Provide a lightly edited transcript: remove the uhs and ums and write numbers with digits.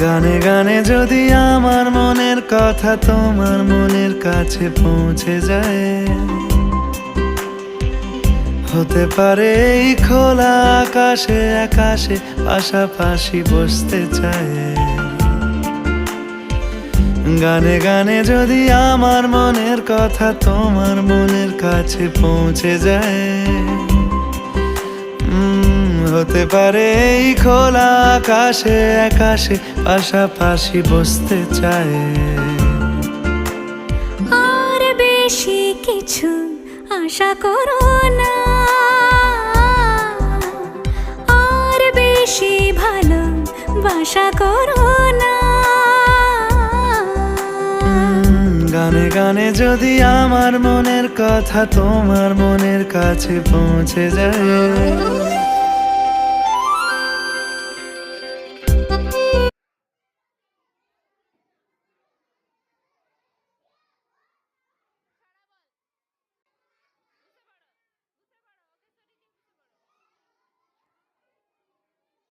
গানে গানে যদি আমার মনের কথা তোমার মনের কাছে পৌঁছে যায়, হতে পারে এই খোলা আকাশে আকাশে পাশাপাশি বসতে চায়। গানে গানে যদি আমার মনের কথা তোমার মনের কাছে পৌঁছে যায়, হতে পারে এই খোলা আকাশে আকাশে পাশাপাশি বসতে চায়। আর বেশি কিছু আশা করো না, আর বেশি ভালোবাসা করো না। গানে গানে যদি আমার মনের কথা তোমার মনের কাছে পৌঁছে যায়,